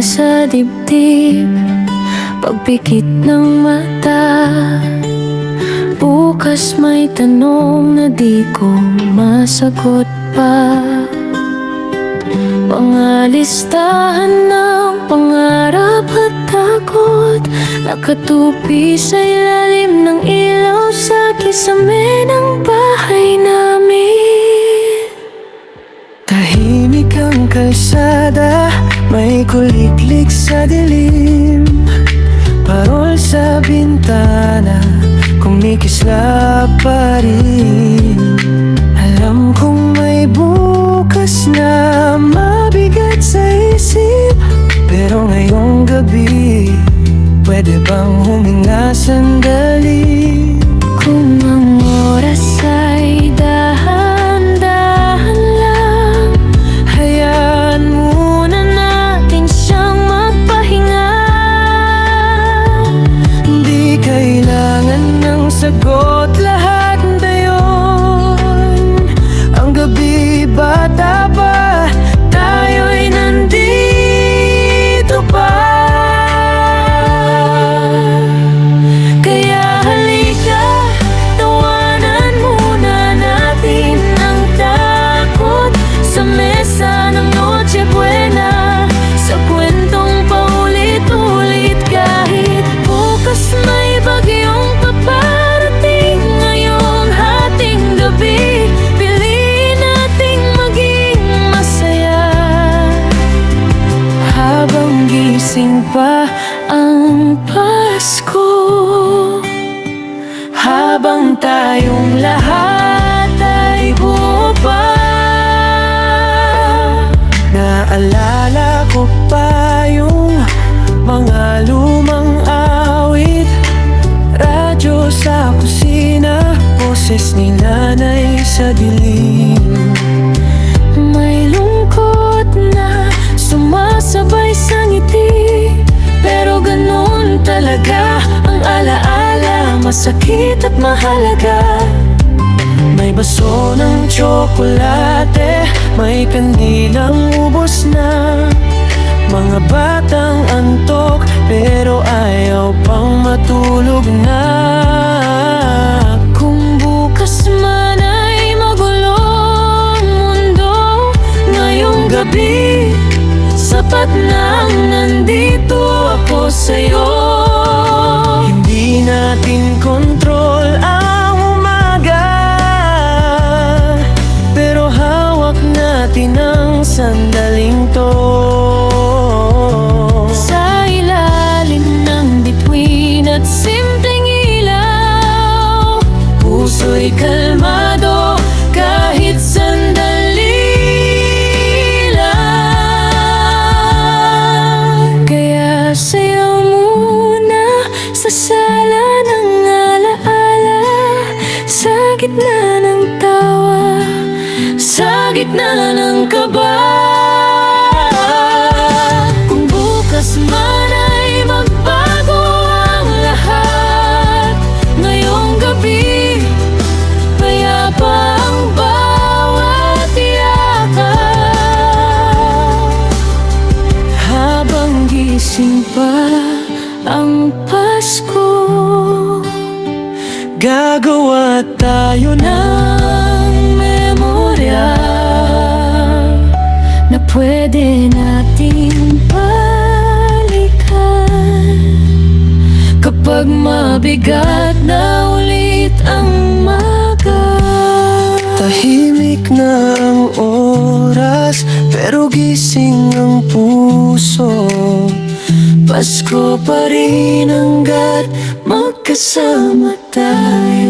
sa dibdib, pagpikit ng mata. Bukas may tanong na di ko masagot pa. Mga listahan ng pangarap at takot, nakatupi sa ilalim ng ilaw sa kisame ng bahay namin. Tahimik ang kalsada, may kuliklik sa dilim. Parol sa bintana, kumikislap pa rin. Alam kong may bukas na mabigat sa isip, pero ngayong gabi, pwede bang huminga sandali? Kung ang oras ay dahan-dahan lang, hayaan muna natin siyang magpahinga. Di kailangan ng sagot, lahat na yun. Ang gabi bata pa, tayo'y nandito pa. Kaya halika, tawanan muna natin ang takot sa mesa ng Noche Buena, sa kwentong paulit-ulit. Kahit bukas may bagyong paparating, ngayong hating gabi, piliin nating maging masaya. Habang gising pa ang Pasko, habang tayong lahat ay buo pa, naalala ko pa yung mga lumang awit, radyo sa kusina, boses ni nanay sa dilim. may lungkot na sumasabay sa ngiti, pero ganun talaga ang alaala, masakit at mahalaga. May baso ng tsokolate, may kandilang ubos na. Mga batang antok, pero ayaw pang matulog na. Kung bukas man ay magulong mundo, ngayong gabi, sapat nang nandito ako sa'yo. Hindi natin kontrol ang umaga, pero hawak natin ang sandaling to. Sa ilalim ng bituin at simpleng ilaw, Puso'y kalmado kahit sandali lang. kaya sayaw muna sa sala ng alaala, sa gitna ng tawa, Sa gitna ng kaba. kung bukas man ay magbago ang lahat, ngayong gabi, payapa ang bawat yakap. Habang Gising pa ang Pasko, gagawa tayo ng memorya na pwede nating balikan kapag mabigat na ulit ang maga. Tahimik na ang oras, pero gising ang puso. Pasko pa rin hanggat magkasama tayo.